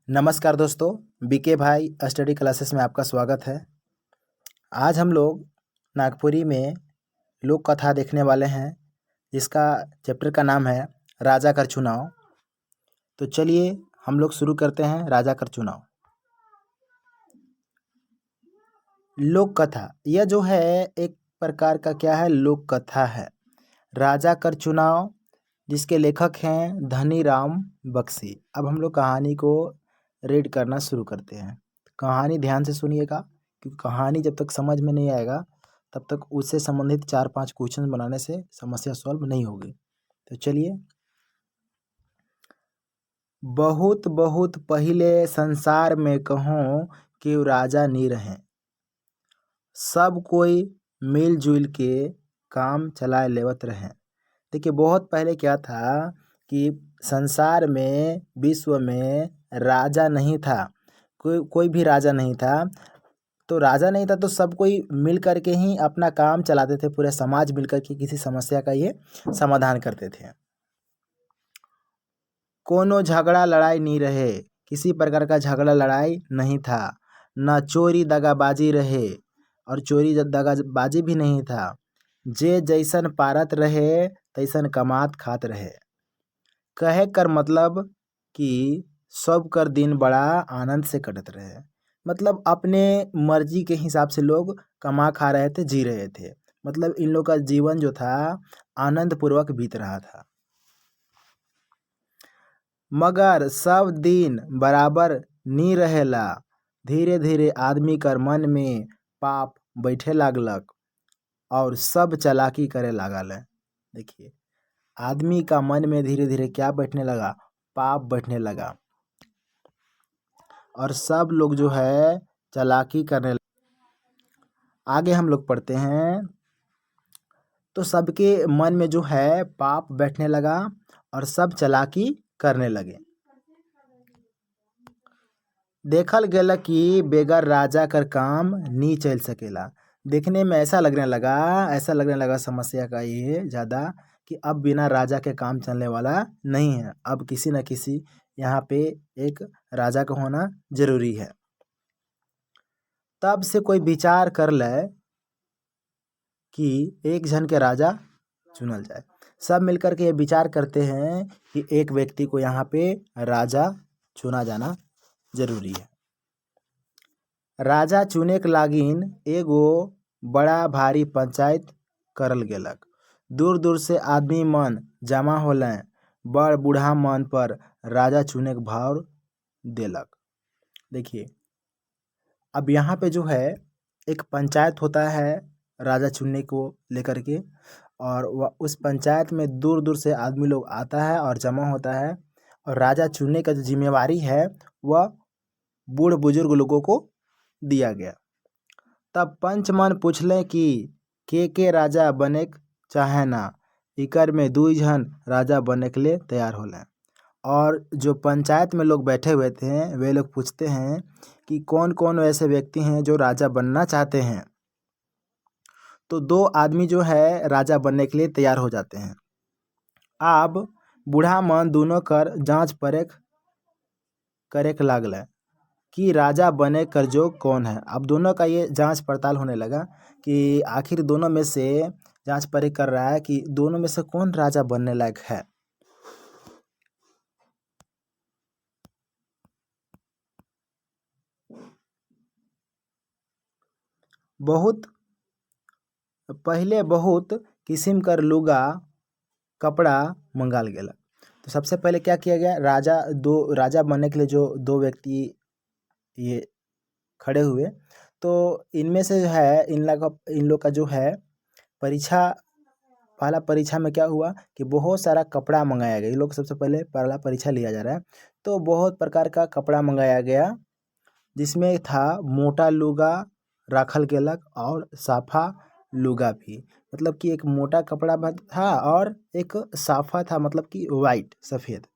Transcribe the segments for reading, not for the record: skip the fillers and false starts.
नमस्कार दोस्तों, बीके भाई स्टडी क्लासेस में आपका स्वागत है। आज हम लोग नागपुरी में लोक कथा देखने वाले हैं, जिसका चैप्टर का नाम है राजा कर चुनाव। तो चलिए हम लोग शुरू करते हैं राजा कर चुनाव। लोक कथा यह जो है एक प्रकार का क्या है, लोक कथा है। राजा कर चुनाव, जिसके लेखक हैं धनी राम बख्शी। अब हम लोग कहानी को रीड करना शुरू करते हैं। कहानी ध्यान से सुनिएगा, क्योंकि कहानी जब तक समझ में नहीं आएगा तब तक उससे संबंधित 4-5 क्वेश्चन बनाने से समस्या सॉल्व नहीं होगी। तो चलिए। बहुत बहुत पहिले संसार में कहूँ कि राजा नी रहे, सब कोई मिलजुल के काम चलाए लेवत रहे। देखिए, बहुत पहले क्या था कि संसार में, विश्व में राजा नहीं था, कोई भी राजा नहीं था। तो राजा नहीं था तो सब कोई मिल करके ही अपना काम चलाते थे, पूरे समाज मिल करके किसी समस्या का ये समाधान करते थे। कोनो झगड़ा लड़ाई नहीं रहे, किसी प्रकार का झगड़ा लड़ाई नहीं था। न चोरी दगाबाजी रहे, और चोरी दगाबाजी भी नहीं था। जे जैसन पारत रहे तैसन कमात खात रहे। कहे कर मतलब कि सब कर दिन बड़ा आनंद से कटत रहे। मतलब अपने मर्जी के हिसाब से लोग कमा खा रहे थे, जी रहे थे। मतलब इन लोग का जीवन जो था आनंद पूर्वक बीत रहा था। मगर सब दिन बराबर नी रहेला, धीरे धीरे आदमी कर मन में पाप बैठे लागलक और सब चालाकी करे लागल है। देखिए, आदमी का मन में धीरे धीरे क्या बैठने लगा, पाप बैठने लगा, और सब लोग जो है चालाकी करने लगे। आगे हम लोग पढ़ते हैं। तो सबके मन में जो है पाप बैठने लगा और सब चालाकी करने लगे। देखल गेल कि बेगर राजा कर काम नी चल सकेला। देखने में ऐसा लगने लगा समस्या का ये ज़्यादा, कि अब बिना राजा के काम चलने वाला नहीं है। अब किसी न किसी यहाँ पे एक राजा का होना जरूरी है। तब से कोई विचार कर ले कि एक जन के राजा चुनल जाए। सब मिलकर के ये विचार करते हैं कि एक व्यक्ति को यहाँ पे राजा चुना जाना जरूरी है। राजा चुने के लागिन एगो बड़ा भारी पंचायत करल गेलक। दूर दूर से आदमी मन जमा होलें, बड़ बूढ़ा मन पर राजा चुने के भाव देलक। देखिए, अब यहाँ पे जो है एक पंचायत होता है राजा चुनने को लेकर के, और वह उस पंचायत में दूर दूर से आदमी लोग आता है और जमा होता है, और राजा चुनने का जो जिम्मेवारी है वह बूढ़ बुजुर्ग लोगों को दिया गया। तब पंच मन पूछले कि के राजा बने चाहे ना, इकर में 2 जन राजा बने के लिए तैयार होले। और जो पंचायत में लोग बैठे हुए थे वे लोग पूछते हैं कि कौन कौन ऐसे व्यक्ति हैं जो राजा बनना चाहते हैं। तो 2 आदमी जो है राजा बनने के लिए तैयार हो जाते हैं। अब बूढ़ा मन दोनों कर जांच परख करे के लागले कि राजा बने कर जो कौन है। अब दोनों का ये जांच पड़ताल होने लगा कि आखिर दोनों में से जांच परख कर रहा है कि दोनों में से कौन राजा बनने लायक है। बहुत पहले बहुत किस्म कर लुगा कपड़ा मंगाल गेला। तो सबसे पहले क्या किया गया, राजा बनने के लिए जो 2 व्यक्ति ये खड़े हुए, तो इनमें से जो है इन लोग का जो है परीक्षा, पहला परीक्षा में क्या हुआ कि बहुत सारा कपड़ा मंगाया गया। इन लोग सबसे पहले पहला परीक्षा लिया जा रहा है। तो बहुत प्रकार का कपड़ा मंगाया गया, जिसमें था मोटा लुगा राखल गेलक और साफा लुगा भी। मतलब कि एक मोटा कपड़ा था और एक साफा था, मतलब कि वाइट सफ़ेद।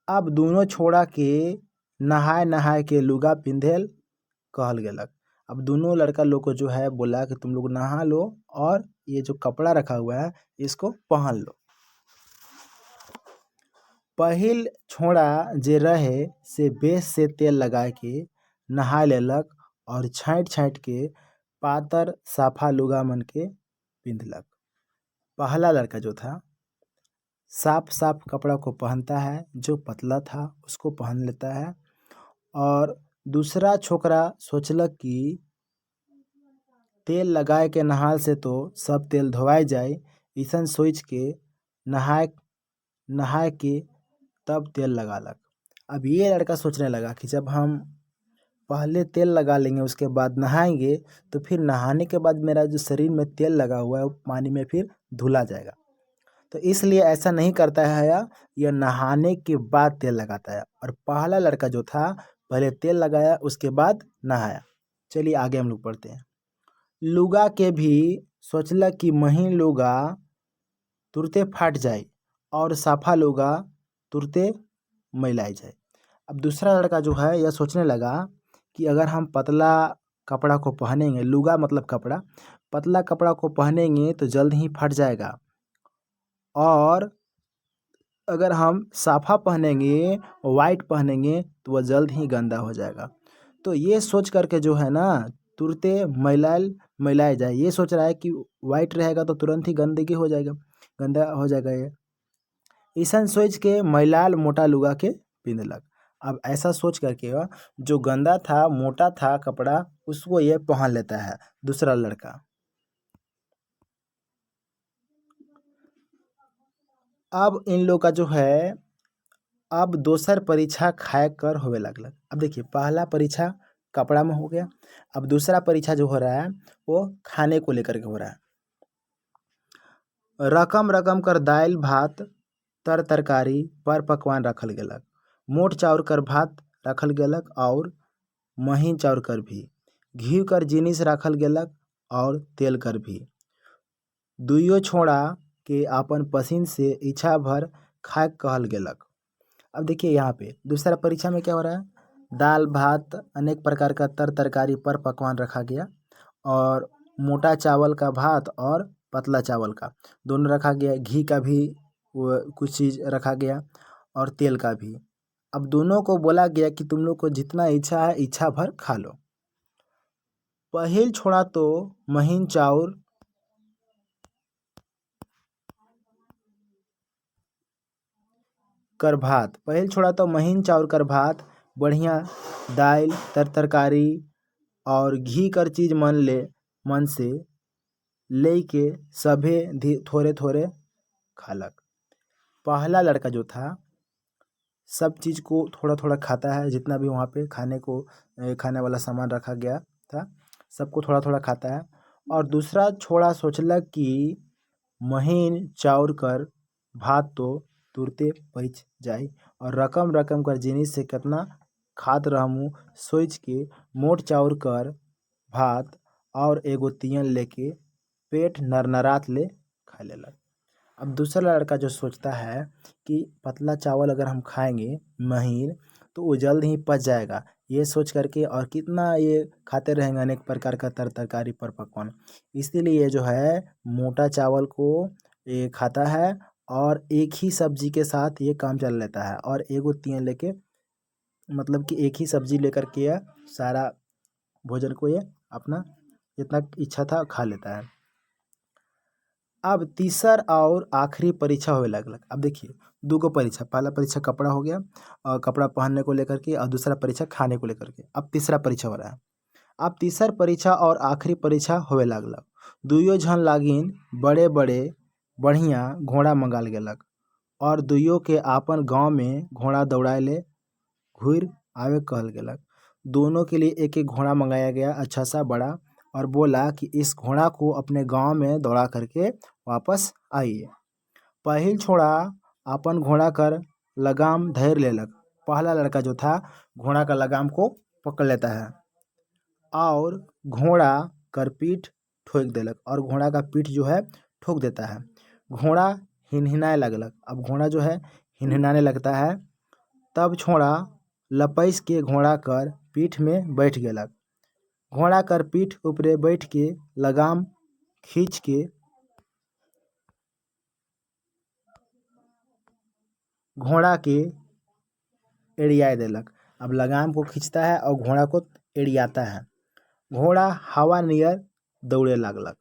अब दोनों छोड़ा के नहाए नहाए के लुगा पिंधेल कहल गेलक। अब दोनों लड़का लोग को जो है बोला कि तुम लोग नहा लो और ये जो कपड़ा रखा हुआ है इसको पहन लो। पहिल छोड़ा जे रहे से बेस से तेल लगा के नहा लेलक और छाँट छाँट के पातर साफा लुगा मन के पिंधलक। पहला लड़का जो था साफ साफ कपड़ा को पहनता है, जो पतला था उसको पहन लेता है। और दूसरा छोकरा सोचलक कि तेल लगाए के नहाल से तो सब तेल धोवाई जाए, ऐसन सोच के नहाए के तब तेल लगालक। अब ये लड़का सोचने लगा कि जब हम पहले तेल लगा लेंगे उसके बाद नहाएंगे तो फिर नहाने के बाद मेरा जो शरीर में तेल लगा हुआ है वो पानी में फिर धुला जाएगा, तो इसलिए ऐसा नहीं करता है यह नहाने के बाद तेल लगाता है। और पहला लड़का जो था पहले तेल लगाया उसके बाद नहाया। चलिए आगे हम लोग पढ़ते हैं। लुगा के भी सोचलक कि महीन लुगा तुरते फाट जाए और साफा लुगा तुरते मैलाए जाए। अब दूसरा लड़का जो है यह सोचने लगा कि अगर हम पतला कपड़ा को पहनेंगे, लुगा मतलब कपड़ा, पतला कपड़ा को पहनेंगे तो जल्द ही फट जाएगा, और अगर हम साफा पहनेंगे, वाइट पहनेंगे तो वह जल्द ही गंदा हो जाएगा। तो ये सोच करके जो है ना तुरते मैलाए जाए, ये सोच रहा है कि वाइट रहेगा तो तुरंत ही गंदगी हो जाएगा, गंदा हो जाएगा। ये ऐसा सोच के मैलाल मोटा लुगा के पिंधलक। अब ऐसा सोच करके जो गंदा था मोटा था कपड़ा उसको ये पहन लेता है दूसरा लड़का। अब इन लोग का जो है अब दोसर परीक्षा खाए कर होवे लगलक। अब देखिए पहला परीक्षा कपड़ा में हो गया, अब दूसरा परीक्षा जो हो रहा है वो खाने को लेकर के हो रहा है। रकम रकम कर दाल भात तर तरकारी पर पकवान रखल गेलक, मोट चाउर कर भात रखल गेलक और महीन चाउर कर भी, घी कर जिनिस रखल गेलक और तेल कर भी। दुइयो छोड़ा के अपन पसीन से इच्छा भर खाए कहल गेलक। अब देखिए यहाँ पे दूसरा परीक्षा में क्या हो रहा है, दाल भात अनेक प्रकार का तर तरकारी पर पकवान रखा गया और मोटा चावल का भात और पतला चावल का दोनों रखा गया, घी का भी कुछ चीज़ रखा गया और तेल का भी। अब दोनों को बोला गया कि तुम लोग को जितना इच्छा है इच्छा भर खा लो। पहिल छोड़ा तो महीन चाउर कर भात, पहिल छोड़ा तो महीन चाउर कर भात, बढ़िया दाल तर तरकारी और घी कर चीज मन से ले के सभे थोड़े थोड़े खालक। पहला लड़का जो था सब चीज़ को थोड़ा थोड़ा खाता है, जितना भी वहाँ पे खाने वाला सामान रखा गया था सबको थोड़ा थोड़ा खाता है। और दूसरा छोड़ा सोचलक कि महीन चाउर कर भात तो तुरते पच जाए और रकम रकम कर जिनिस से कितना खात रहमू, सोच के मोट चाउर कर भात और एगो तियन लेके पेट नरनरात ले खा लेलक। अब दूसरा लड़का जो सोचता है कि पतला चावल अगर हम खाएंगे महीन तो वो जल्द ही पच जाएगा, ये सोच करके और कितना ये खाते रहेंगे अनेक प्रकार का तर तरकारी पर पकवान, इसीलिए ये जो है मोटा चावल को ये खाता है और एक ही सब्जी के साथ ये काम चल लेता है और एगो तियन लेके मतलब कि एक ही सब्जी लेकर के यह सारा भोजन को ये अपना जितना इच्छा था खा लेता है। अब तीसर और आखिरी परीक्षा होने लगलक। अब देखिए दूगो परीक्षा, पहला परीक्षा कपड़ा हो गया और कपड़ा पहनने को लेकर के, और दूसरा परीक्षा खाने को लेकर के। अब तीसरा परीक्षा हो रहा है। अब तीसर परीक्षा और आखिरी परीक्षा होवे लगलक। दुइयो झन लागिन बड़े बड़े बढ़िया घोड़ा मंगाल गेलक और दुइयो के आपन गांव में घोड़ा दौड़ाए ले घूर आवे कहल गेलक। दोनों के लिए एक एक घोड़ा मंगाया गया अच्छा सा बड़ा, और बोला कि इस घोड़ा को अपने गांव में दौड़ा करके वापस आइए। पहिल छोड़ा अपन घोड़ा कर लगाम धैर लेलक। पहला लड़का जो था घोड़ा का लगाम को पकड़ लेता है और घोड़ा कर पीठ ठोक देलक और घोड़ा का पीठ जो है ठोक देता है। घोड़ा हिनहिनाए लगलक। अब घोड़ा जो है हिनहिनाने लगता है, तब छोड़ा लपैस के घोड़ा कर पीठ में बैठ गेलक। घोड़ा कर पीठ ऊपरे बैठ के लगाम खींच के घोड़ा के एड़िया देलक। अब लगाम को खींचता है और घोड़ा को एड़ियाता है। घोड़ा हवा नियर दौड़े लगलक।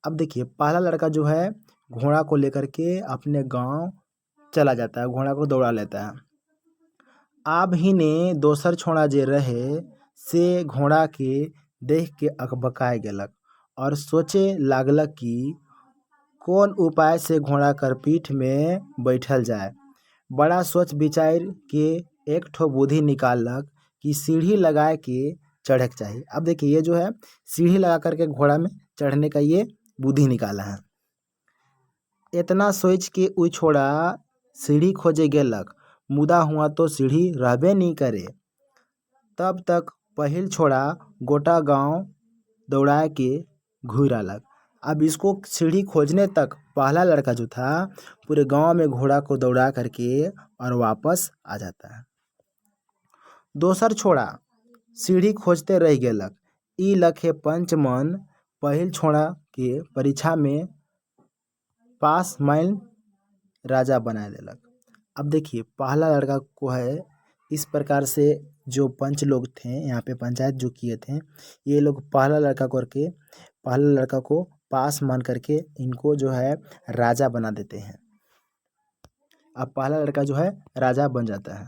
अब देखिए पहला लड़का जो है घोड़ा को लेकर के अपने गांव चला जाता है, घोड़ा को दौड़ा लेता है। अब ही ने दोसर छोड़ा जे रहे से घोड़ा के देख के अकबकाए गेलक और सोचे लागलक कि कौन उपाय से घोड़ा कर पीठ में बैठल जाए। बड़ा सोच विचार के एक ठो बुद्धि निकालक कि सीढ़ी लगाए के चढ़क चाहिए। अब देखिए ये जो है सीढ़ी लगा करके घोड़ा में चढ़ने का ये बुद्धि निकाला है। इतना सोच के उ छोड़ा सीढ़ी खोजे गेलक, मुदा हुआ तो सीढ़ी रहबे नहीं करे। तब तक पहिल छोड़ा गोटा गांव दौड़ा के घूर आलक। अब इसको सीढ़ी खोजने तक पहला लड़का जो था पूरे गांव में घोड़ा को दौड़ा करके और वापस आ जाता है। दोसर छोड़ा सीढ़ी खोजते रह गेलक। ई लखे पंचमन पहिल छोड़ा के परीक्षा में पास माइल राजा बना देलक। अब देखिए पहला लड़का को है इस प्रकार से जो पंच लोग थे यहाँ पे पंचायत जो किए थे ये लोग पहला लड़का को पास मान करके इनको जो है राजा बना देते हैं। अब पहला लड़का जो है राजा बन जाता है।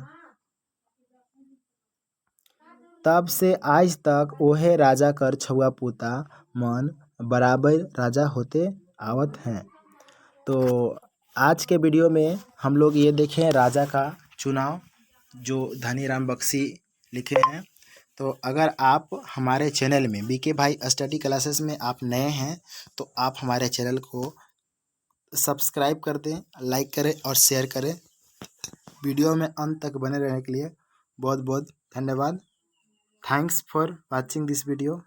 तब से आज तक ओहे राजा कर छुआ पूता मन बराबर राजा होते आवत हैं। तो आज के वीडियो में हम लोग ये देखें राजा का चुनाव जो धनीराम बख्शी लिखे हैं। तो अगर आप हमारे चैनल में बीके भाई स्टडी क्लासेस में आप नए हैं तो आप हमारे चैनल को सब्सक्राइब कर दें, लाइक करें और शेयर करें। वीडियो में अंत तक बने रहने के लिए बहुत बहुत धन्यवाद। Thanks for watching this video.